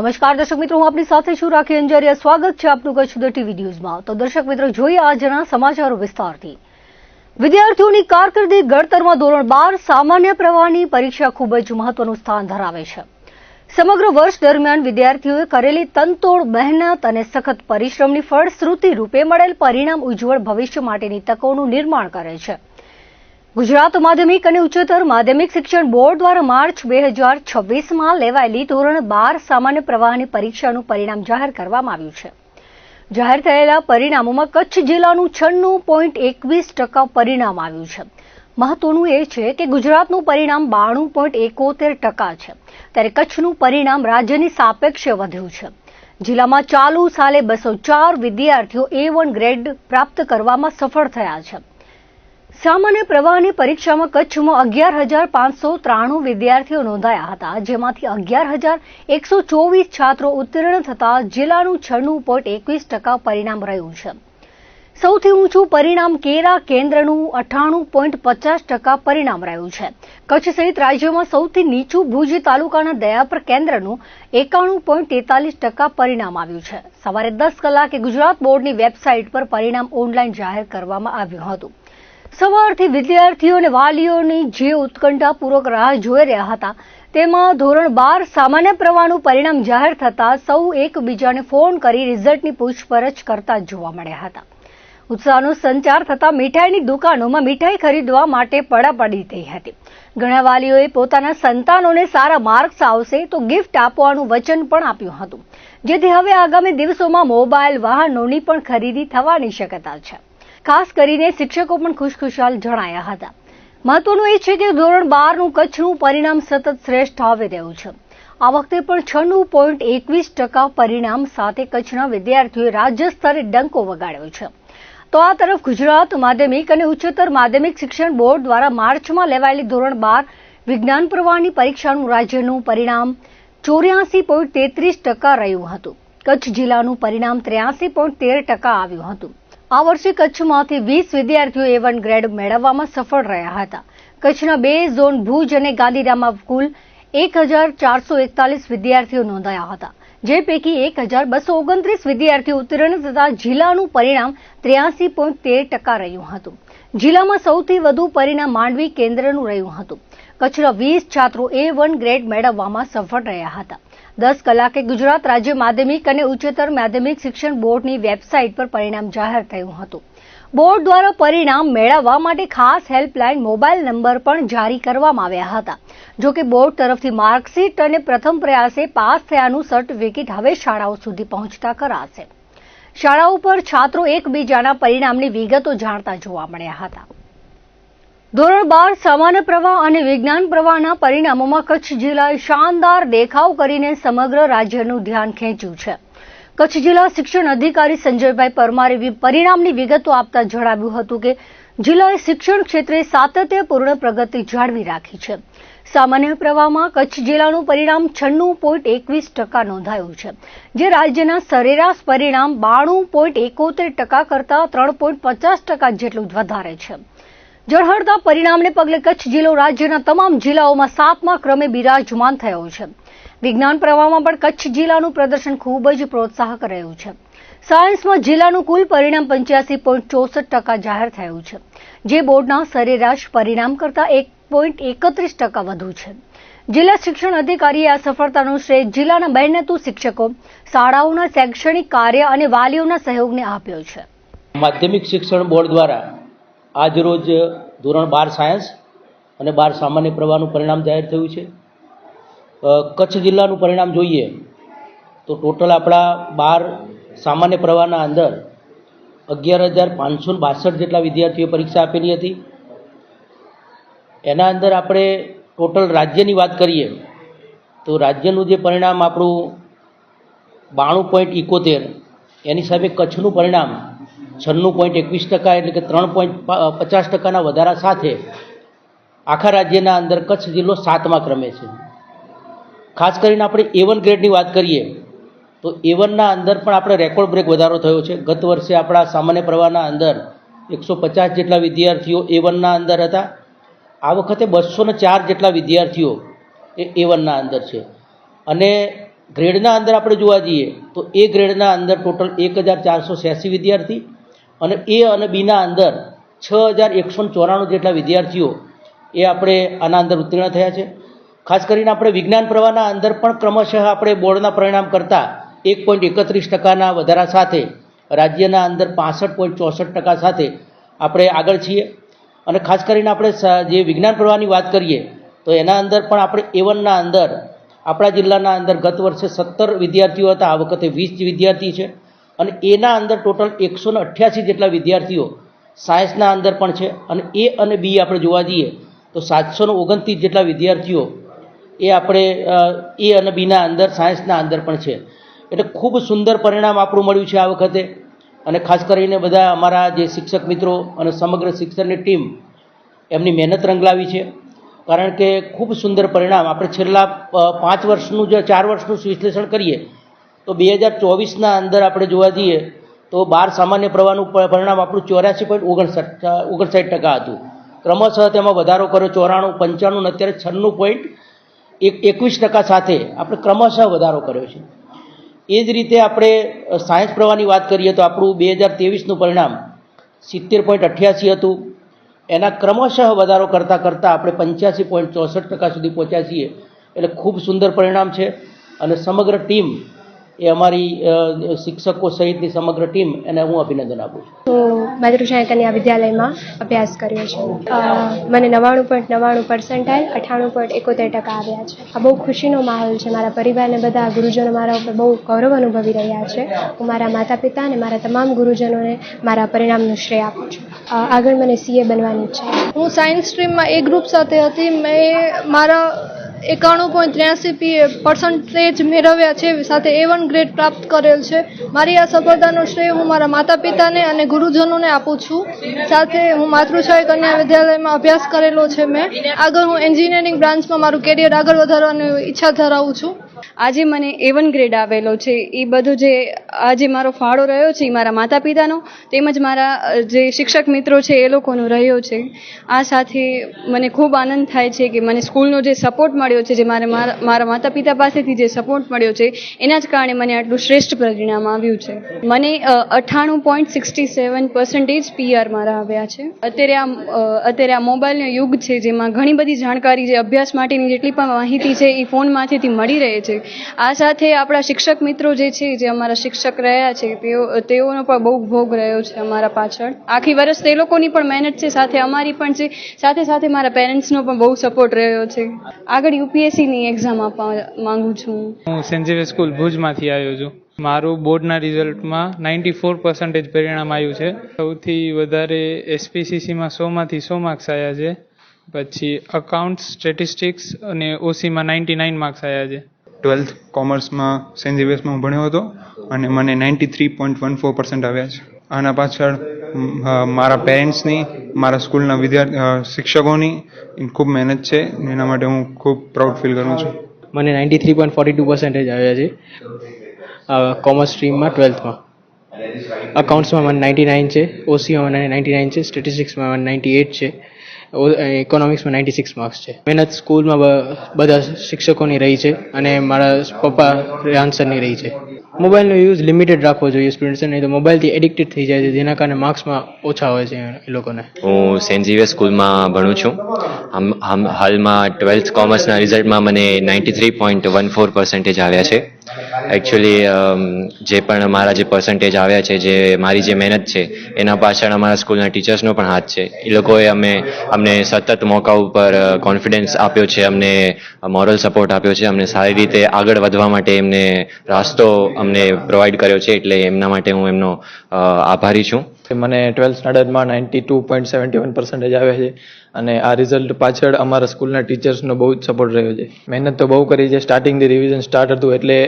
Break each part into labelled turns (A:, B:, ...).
A: નમસ્કાર દર્શક મિત્રો, હું આપની સાથે છું રાખી અંજારિયા. સ્વાગત છે આપનું કચ્છ સુધા ટીવી ન્યૂઝમાં. તો દર્શક મિત્રો, જોઈએ આજના સમાચારો વિસ્તારથી. વિદ્યાર્થીઓની કારકિર્દી ઘડતરમાં ધોરણ 12 સામાન્ય પ્રવાહની પરીક્ષા ખૂબ જ મહત્વનું સ્થાન ધરાવે છે. સમગ્ર વર્ષ દરમિયાન વિદ્યાર્થીઓએ કરેલી તનતોડ મહેનત અને સખત પરિશ્રમની ફળશ્રુતિ રૂપે મળેલ પરિણામ ઉજ્જવળ ભવિષ્ય માટેની તકોનું નિર્માણ કરે છે. ગુજરાત માધ્યમિક અને ઉચ્ચતર માધ્યમિક શિક્ષણ બોર્ડ દ્વારા માર્ચ 2026માં લેવાયેલી ધોરણ 12 સામાન્ય પ્રવાહની પરીક્ષાનું પરિણામ જાહેર કરવામાં આવ્યું છે. જાહેર થયેલા પરિણામોમાં કચ્છ જિલ્લાનું 96.21% પરિણામ આવ્યું છે. મહત્વનું એ છે કે ગુજરાતનું પરિણામ 92.71% છે, ત્યારે કચ્છનું પરિણામ રાજ્યની સાપેક્ષે વધ્યું છે. જિલ્લામાં ચાલુ સાલે 204 વિદ્યાર્થીઓ A1 ગ્રેડ પ્રાપ્ત કરવામાં સફળ થયા છે. સામાન્ય પ્રવાહની પરીક્ષામાં કચ્છમાં 11,593 વિદ્યાર્થીઓ નોંધાયા હતા, જેમાંથી 11,124 છાત્રો ઉત્તીર્ણ થતા જિલ્લાનું 96.21% પરિણામ રહ્યું છે. સૌથી ઊંચું પરિણામ કેરા કેન્દ્રનું 98.50% પરિણામ રહ્યું છે. કચ્છ સહિત રાજ્યમાં સૌથી નીચું ભુજ તાલુકાના દયાપર કેન્દ્રનું 91.43% પરિણામ આવ્યું છે. સવારે 10 કલાકે ગુજરાત બોર્ડની વેબસાઇટ પર પરિણામ ઓનલાઈન જાહેર કરવામાં આવ્યું હતું. સવારથી વિદ્યાર્થીઓ અને વાલીઓની જે ઉત્કંઠાપૂર્વક રાહ જોઈ રહ્યા હતા, તેમાં ધોરણ 12 સામાન્ય પ્રવાહનું પરિણામ જાહેર થતા સૌ એકબીજાને ફોન કરી રિઝલ્ટની પૂછપરછ કરતા જોવા મળ્યા હતા. ઉત્સાહનો સંચાર થતા મીઠાઈની દુકાનોમાં મીઠાઈ ખરીદવા માટે પડાપડી થઈ હતી. ઘણા વાલીઓએ પોતાના સંતાનોને સારા માર્ક્સ આવશે તો ગિફ્ટ આપવાનું વચન પણ આપ્યું હતું, જેથી હવે આગામી દિવસોમાં મોબાઈલ વાહનોની પણ ખરીદી થવાની શક્યતા છે. ખાસ કરીને શિક્ષકો પણ ખુશખુશાલ જણાયા હતા. મહત્વનું એ છે કે ધોરણ 12નું કચ્છનું પરિણામ સતત શ્રેષ્ઠ આવી રહ્યું છે. આ વખતે પણ 96.21% પરિણામ સાથે કચ્છના વિદ્યાર્થીઓએ રાજ્ય સ્તરે ડંકો વગાડ્યો છે. તો આ તરફ ગુજરાત માધ્યમિક અને ઉચ્ચતર માધ્યમિક શિક્ષણ બોર્ડ દ્વારા માર્ચમાં લેવાયેલી ધોરણ 12 વિજ્ઞાન પ્રવાહની પરીક્ષાનું રાજ્યનું પરિણામ 84.33% રહ્યું હતું. કચ્છ જિલ્લાનું પરિણામ 83.13% આવ્યું હતું. આ વર્ષે કચ્છમાંથી 20 વિદ્યાર્થીઓ A1 ગ્રેડ મેળવવામાં સફળ રહ્યા હતા. કચ્છના 2 ઝોન ભુજ અને ગાંધીધામમાં કુલ 1,441 વિદ્યાર્થીઓ નોંધાયા હતા, જે પૈકી 1,229 વિદ્યાર્થીઓ ઉત્તીર્ણ થતા જિલ્લાનું પરિણામ 83.13% રહ્યું હતું. જિલ્લામાં સૌથી વધુ પરિણામ માંડવી કેન્દ્રનું રહ્યું હતું. કચ્છના 20 છાત્રો A1 ગ્રેડ મેળવવામાં સફળ રહ્યા હતા. 10 કલાકે ગુજરાત રાજ્ય માધ્યમિક અને ઉચ્ચતર માધ્યમિક શિક્ષણ બોર્ડની વેબસાઇટ પર પરિણામ જાહેર થયું હતું. બોર્ડ દ્વારા પરિણામ મેળવવા માટે ખાસ હેલ્પલાઇન મોબાઈલ નંબર પણ જારી કરવામાં આવ્યા હતા. જો કે બોર્ડ તરફથી માર્કશીટ અને પ્રથમ પ્રયાસે પાસ થયાનું સર્ટિફિકેટ હવે શાળાઓ સુધી પહોંચતા કરાશે. શાળાઓ પર છાત્રો એકબીજાના પરિણામની વિગતો જાણતા જોવા મળ્યા હતા. ધોરણ 12 સામાન્ય પ્રવાહ અને વિજ્ઞાન પ્રવાહના પરિણામોમાં કચ્છ જિલ્લાએ શાનદાર દેખાવ કરીને સમગ્ર રાજ્યનું ધ્યાન ખેંચ્યું છે. કચ્છ જિલ્લા શિક્ષણ અધિકારી સંજયભાઈ પરમારે પરિણામની વિગતો આપતા જણાવ્યું હતું કે જિલ્લાએ શિક્ષણ ક્ષેત્રે સાતત્યપૂર્ણ પ્રગતિ જાળવી રાખી છે. સામાન્ય પ્રવાહમાં કચ્છ જિલ્લાનું પરિણામ 96.21% નોંધાયું છે, જે રાજ્યના સરેરાશ પરિણામ 92.71% કરતાં 3.50% જેટલું વધારે છે. ઝળહળતા પરિણામને પગલે કચ્છ જિલ્લો રાજ્યના તમામ જિલ્લાઓમાં 7મા ક્રમે બિરાજમાન થયો છે. વિજ્ઞાન પ્રવાહમાં પણ કચ્છ જિલ્લાનું પ્રદર્શન ખૂબ જ પ્રોત્સાહક રહ્યું છે. સાયન્સમાં જિલ્લાનું કુલ પરિણામ 85.64% જાહેર થયું છે, જે બોર્ડના સરેરાશ પરિણામ કરતાં 1.31% વધુ છે. જિલ્લા શિક્ષણ અધિકારીએ આ સફળતાનો શ્રેય જિલ્લાના મહેનતુ શિક્ષકો, શાળાઓના શૈક્ષણિક કાર્ય અને વાલીઓના સહયોગને આપ્યો છે.
B: માધ્યમિક શિક્ષણ બોર્ડ દ્વારા આજરોજ ધોરણ 12 સાયન્સ અને 12 સામાન્ય પ્રવાહનું પરિણામ જાહેર થયું છે. કચ્છ જિલ્લાનું પરિણામ જોઈએ તો ટોટલ આપણા 12 સામાન્ય પ્રવાહના અંદર 11,562 જેટલા વિદ્યાર્થીઓ પરીક્ષા આપેલી હતી. એના અંદર આપણે ટોટલ રાજ્યની વાત કરીએ તો રાજ્યનું જે પરિણામ આપણું 92.71, એની સામે કચ્છનું પરિણામ 96.21%, એટલે કે 3.50%ના વધારા સાથે આખા રાજ્યના અંદર કચ્છ જિલ્લો 7મા ક્રમે છે. ખાસ કરીને આપણે A1 ગ્રેડની વાત કરીએ તો A1ના અંદર પણ આપણે રેકોર્ડ બ્રેક વધારો થયો છે. ગત વર્ષે આપણા સામાન્ય પ્રવાહના અંદર 150 જેટલા વિદ્યાર્થીઓ A1ના અંદર હતા. આ વખતે 204 જેટલા વિદ્યાર્થીઓ એ A1ના અંદર છે. અને ગ્રેડના અંદર આપણે જોવા જઈએ તો એ ગ્રેડના અંદર ટોટલ 1486 વિદ્યાર્થી અને એ અને બીના અંદર 6194 જેટલા વિદ્યાર્થીઓ એ આપણે આના અંદર ઉત્તીર્ણ થયા છે. ખાસ કરીને આપણે વિજ્ઞાન પ્રવાહના અંદર પણ ક્રમશઃ આપણે બોર્ડના પરિણામ કરતાં 1.31% વધારા સાથે રાજ્યના અંદર 65.64% સાથે આપણે આગળ છીએ. અને ખાસ કરીને આપણે જે વિજ્ઞાન પ્રવાહની વાત કરીએ તો એના અંદર પણ આપણે A1ના અંદર આપણા જિલ્લાના અંદર ગત વર્ષે 17 વિદ્યાર્થીઓ હતા, આ વખતે 20 વિદ્યાર્થી છે. અને એના અંદર ટોટલ 188 જેટલા વિદ્યાર્થીઓ સાયન્સના અંદર પણ છે. અને એ અને બી આપણે જોવા જઈએ તો 729 જેટલા વિદ્યાર્થીઓ એ આપણે એ અને બીના અંદર સાયન્સના અંદર પણ છે. એટલે ખૂબ સુંદર પરિણામ આપણું મળ્યું છે આ વખતે. અને ખાસ કરીને બધા અમારા જે શિક્ષક મિત્રો અને સમગ્ર શિક્ષણની ટીમ એમની મહેનત રંગલાવી છે. કારણ કે ખૂબ સુંદર પરિણામ આપણે છેલ્લા 5 વર્ષનું જે 4 વર્ષનું વિશ્લેષણ કરીએ તો 2024ના અંદર આપણે જોવા જઈએ તો 12 સામાન્ય પ્રવાહનું પરિણામ આપણું 84.59% હતું. ક્રમશઃ તેમાં વધારો કર્યો 94, 95 અને અત્યારે 96.21% સાથે આપણે ક્રમશઃ વધારો કર્યો છે. એ જ રીતે આપણે સાયન્સ પ્રવાહની વાત કરીએ તો આપણું 2023નું પરિણામ 70.88 હતું. એના ક્રમશઃ વધારો કરતાં આપણે 85.64% સુધી પહોંચ્યા છીએ. એટલે ખૂબ સુંદર પરિણામ છે. અને સમગ્ર ટીમ એ અમારી શિક્ષકો સહિતની સમગ્ર ટીમ એને હું અભિનંદન આપું છું.
C: હું માતૃછાયા કન્યા વિદ્યાલયમાં અભ્યાસ કર્યો છે. મને 99.99%, 98.71% આવ્યા છે. આ બહુ ખુશીનો માહોલ છે. મારા પરિવારને બધા ગુરુજનો મારા ઉપર બહુ ગૌરવ અનુભવી રહ્યા છે. હું મારા માતા પિતા અને મારા તમામ ગુરુજનોને મારા પરિણામનું શ્રેય આપું છું. આગળ મને CA બનવાની ઈચ્છા છે.
D: હું સાયન્સ સ્ટ્રીમમાં એ ગ્રુપ સાથે હતી. મેં મારા 91.83% મેળવ્યા છે. સાથે A1 ગ્રેડ પ્રાપ્ત કરેલ છે. મારી આ સફળતાનો શ્રેય હું મારા માતા પિતાને અને ગુરુજનોને આપું છું. સાથે હું માતૃછાયા કન્યા વિદ્યાલયમાં અભ્યાસ કરેલો છે. મેં આગળ હું એન્જિનિયરિંગ બ્રાન્ચમાં મારું કેરિયર આગળ વધારવાની ઈચ્છા ધરાવું છું.
E: આજે મને A1 ગ્રેડ આવેલો છે. એ બધું જે આજે મારો ફાળો રહ્યો છે એ મારા માતા પિતાનો તેમજ મારા જે શિક્ષક મિત્રો છે એ લોકોનો રહ્યો છે. આ સાથે મને ખૂબ આનંદ થાય છે કે મને સ્કૂલનો જે સપોર્ટ મળ્યો છે, જે મારા માતા પિતા પાસેથી જે સપોર્ટ મળ્યો છે એના જ કારણે મને આટલું શ્રેષ્ઠ પરિણામ આવ્યું છે. મને 98.67% PR મારા આવ્યા છે. અત્યારે આ મોબાઈલનો યુગ છે જેમાં ઘણી બધી જાણકારી જે અભ્યાસ માટેની જેટલી પણ માહિતી છે એ ફોનમાંથી મળી રહે છે. આ સાથે આપણા શિક્ષક મિત્રો જે છે, જે અમારા શિક્ષક રહ્યા છે તેઓનો પણ બહુ ભોગ રહ્યો છે અમારા પાછળ. આખી વર્ષ તે લોકોની પણ મહેનત છે, સાથે અમારી પણ છે. સાથે મારા પેરેન્ટ્સનો પણ બહુ સપોર્ટ રહ્યો છે. આગળ UPSCની એક્ઝામ આપવા માંગુ છું.
F: હું સેન્ટ ઝેવિયર સ્કૂલ ભુજમાંથી આવ્યો છું. મારું બોર્ડના રિઝલ્ટમાં 94% પરિણામ આવ્યું છે. સૌથી વધારે SPCCમાં 100માંથી 100 માર્ક્સ આવ્યા છે. પછી અકાઉન્ટ્સ, સ્ટેટિસ્ટિક્સ અને OCમાં 99 માર્ક્સ આવ્યા છે.
G: 12th કોમર્સમાં સેન્ટ ઝેવિયર્સમાં હું ભણ્યો હતો અને મને 93.14% આવ્યા છે. આના પાછળ મારા પેરેન્ટ્સની, મારા સ્કૂલના શિક્ષકોની ખૂબ મહેનત છે. એના માટે હું ખૂબ પ્રાઉડ ફીલ કરું છું.
H: મને 93.42% આવ્યા છે કોમર્સ સ્ટ્રીમમાં 12thમાં. અકાઉન્ટ્સમાં મને 99 છે, OCમાં મને 99 છે, સ્ટેટિસ્ટિક્સમાં મને 98 છે, ઇકોનોમિક્સમાં 96 માર્ક્સ છે. મહેનત સ્કૂલમાં બધા શિક્ષકોની રહી છે અને મારા પપ્પા આન્સરની રહી છે. મોબાઈલનો યુઝ લિમિટેડ રાખવો જોઈએ સ્ટુડન્ટ્સને, નહીં તો મોબાઈલથી એડિક્ટેડ થઈ જાય છે, જેના કારણે માર્ક્સમાં ઓછા હોય છે એ લોકોને.
I: હું સેન્ટ ઝેવિયર સ્કૂલમાં ભણું છું. હાલમાં 12th કોમર્સના રિઝલ્ટમાં મને 93.14% આવ્યા છે. એકચ્યુઅલી જે પણ મારા જે પર્સન્ટેજ આવ્યા છે, જે મારી જે મહેનત છે એના પાછળ અમારા સ્કૂલના ટીચર્સનો પણ હાથ છે. એ લોકોએ અમને સતત મોકા ઉપર કોન્ફિડન્સ આપ્યો છે, અમને મોરલ સપોર્ટ આપ્યો છે, અમને સારી રીતે આગળ વધવા માટે એમને રાસ્તો અમને પ્રોવાઈડ કર્યો છે. એટલે એમના માટે હું એમનો આભારી છું.
J: મને 12th સ્ટાન્ડર્ડમાં 92.71% આવ્યા છે અને આ રિઝલ્ટ પાછળ અમારા સ્કૂલના ટીચર્સનો બહુ જ સપોર્ટ રહ્યો છે. મહેનત તો બહુ કરી છે. સ્ટાર્ટિંગથી રિવિઝન સ્ટાર્ટ હતું એટલે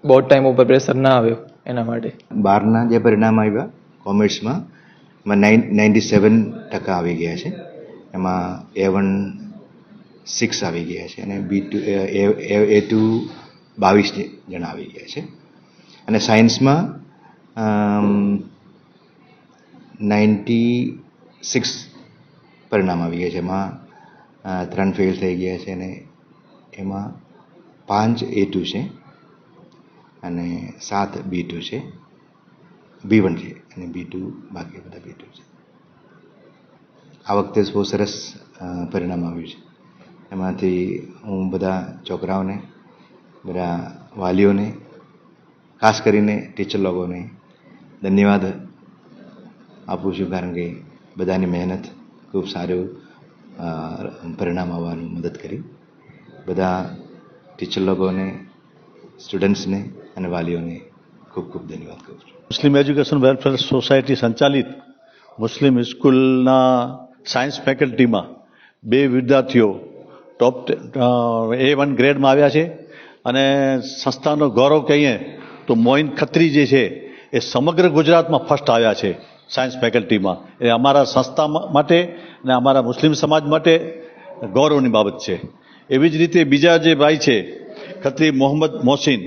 J: બોર્ડ ટાઈમ ઉપર પ્રેશર ના આવ્યો એના માટે. 12ના
K: જે પરિણામ આવ્યા કોમર્સમાં 97% આવી ગયા છે. એમાં A1 6 આવી ગયા છે અને A2 22 જણા આવી ગયા છે. અને સાયન્સમાં 96 પરિણામ આવી ગયા છે. એમાં 3 ફેલ થઈ ગયા છે અને એમાં 5 A2 છે અને 7 B2 છે, B1 છે અને B2 બાકી બધા B2 છે. આ વખતે બહુ સરસ પરિણામ આવ્યું છે. એમાંથી હું બધા છોકરાઓને, બધા વાલીઓને, ખાસ કરીને ટીચર લોકોને ધન્યવાદ આપું છું, કારણ કે બધાની મહેનત ખૂબ સારું પરિણામ આવવાનું મદદ કરી. બધા ટીચર લોકોને, સ્ટુડન્ટ્સને અને વાલીઓને ખૂબ ખૂબ ધન્યવાદ કરું છું.
L: મુસ્લિમ એજ્યુકેશન વેલફેર સોસાયટી સંચાલિત મુસ્લિમ સ્કૂલના સાયન્સ ફેકલ્ટીમાં 2 વિદ્યાર્થીઓ ટોપ A1 ગ્રેડમાં આવ્યા છે. અને સંસ્થાનો ગૌરવ કહીએ તો મોઇન ખત્રી જે છે એ સમગ્ર ગુજરાતમાં ફર્સ્ટ આવ્યા છે સાયન્સ ફેકલ્ટીમાં. એ અમારા સંસ્થા માટે અને અમારા મુસ્લિમ સમાજ માટે ગૌરવની બાબત છે. એવી જ રીતે બીજા જે ભાઈ છે ખત્રી મોહમ્મદ મોહસિન,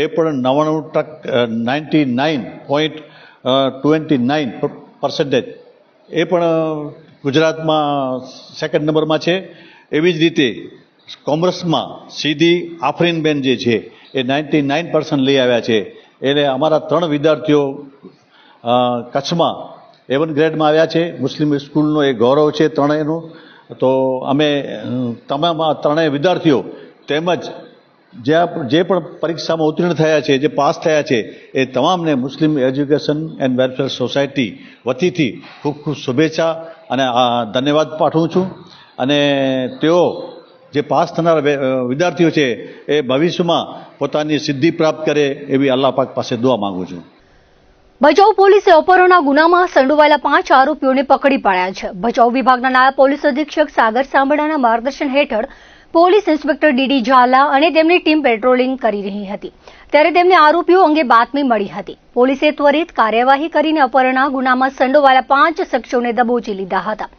L: એ પણ 99.29% એ પણ ગુજરાતમાં સેકન્ડ નંબરમાં છે. એવી જ રીતે કોમર્સમાં સીધી આફરીનબેન જે છે એ 99% લઈ આવ્યા છે. એટલે અમારા 3 વિદ્યાર્થીઓ કચ્છમાં A1 ગ્રેડમાં આવ્યા છે. મુસ્લિમ સ્કૂલનો એ ગૌરવ છે ત્રણેયનું. તો અમે તમામ 3 વિદ્યાર્થીઓ તેમજ જે પણ પરીક્ષામાં ઉત્તીર્ણ થયા છે, જે પાસ થયા છે, એ તમામને મુસ્લિમ એજ્યુકેશન એન્ડ વેલફેર સોસાયટી વતીથી ખૂબ ખૂબ શુભેચ્છા અને ધન્યવાદ પાઠવું છું. અને તેઓ જે પાસ થનાર વિદ્યાર્થીઓ છે એ ભવિષ્યમાં પોતાની સિદ્ધિ પ્રાપ્ત કરે એવી અલ્લાહ પાક પાસે દુઆ માંગુ છું.
A: ભચાઉ પોલીસે અપહરણના ગુનામાં સંડોવાયેલા 5 આરોપીઓને પકડી પાડ્યા છે. ભચાઉ વિભાગના નાયબ પોલીસ અધિક્ષક સાગર સાંભળાના માર્ગદર્શન હેઠળ પોલીસ ઇન્સ્પેક્ટર ડીડી ઝાલા અને તેમની ટીમ પેટ્રોલિંગ કરી રહી હતી, ત્યારે તેમને આરોપીઓ અંગે બાતમી મળી હતી. પોલીસે ત્વરિત કાર્યવાહી કરીને અપહરણના ગુનામાં સંડોવાયેલા 5 શખ્સોને દબોચી લીધા હતા.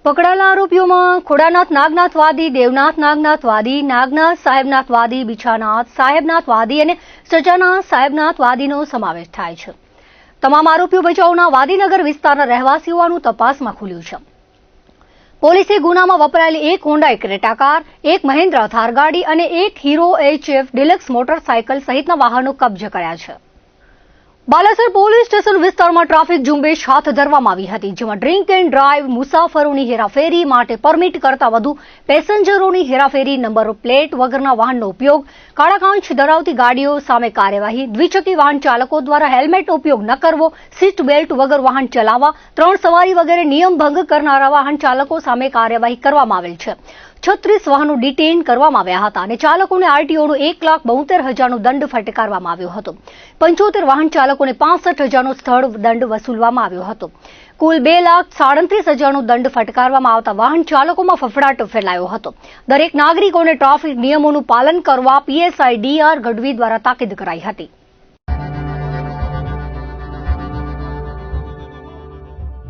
A: પકડાયેલા આરોપીઓમાં ખોડાનાથ નાગનાથવાદી, દેવનાથ નાગનાથવાદી, નાગનાથ સાહેબનાથવાદી, બિછાનાથ સાહેબનાથવાદી અને સજાનાથ સાહેબનાથવાદીનો સમાવેશ થાય છે. તમામ આરોપીઓ ભચાઉના વાદીનગર વિસ્તારના રહેવાસી હોવાનું તપાસમાં ખુલ્યું છે. પોલીસે ગુનામાં વપરાયેલી 1 Honda Creta car, 1 Mahindra Thar ગાડી અને 1 હીરો HF ડિલક્સ મોટરસાયકલ સહિતના વાહનો કબ્જે કર્યા છે. બાલાસર પોલીસ સ્ટેશન વિસ્તારમાં ટ્રાફિક ઝુંબેશ હાથ ધરવામાં આવી હતી, જેમાં ડ્રિંક એન્ડ ડ્રાઈવ, મુસાફરોની હેરાફેરી માટે પરમિટ કરતા વધુ પેસેન્જરોની હેરાફેરી, નંબર પ્લેટ વગરના વાહનનો ઉપયોગ, કાળા કાંચ ધરાવતી ગાડીઓ સામે કાર્યવાહી, દ્વિચક્રી વાહન ચાલકો દ્વારા હેલ્મેટનો ઉપયોગ ન કરવો, સીટ બેલ્ટ વગર વાહન ચલાવવા, 3 સવારી વગેરે નિયમ ભંગ કરનારા વાહન ચાલકો સામે કાર્યવાહી કરવામાં આવેલ છે. 36 વાહનો ડિટેઇન કરવામાં આવ્યા હતા અને ચાલકોને RTOનો 1,72,000નો દંડ ફટકારવામાં આવ્યો હતો. 75 વાહન ચાલકોને 65,000નો સ્થળ દંડ વસૂલવામાં આવ્યો હતો. કુલ 2,37,000નો દંડ ફટકારવામાં આવતા વાહન ચાલકોમાં ફફડાટ ફેલાયો હતો. દરેક નાગરિકોને ટ્રાફિક નિયમોનું પાલન કરવા PSI DR ગઢવી દ્વારા તાકીદ કરાઈ હતી.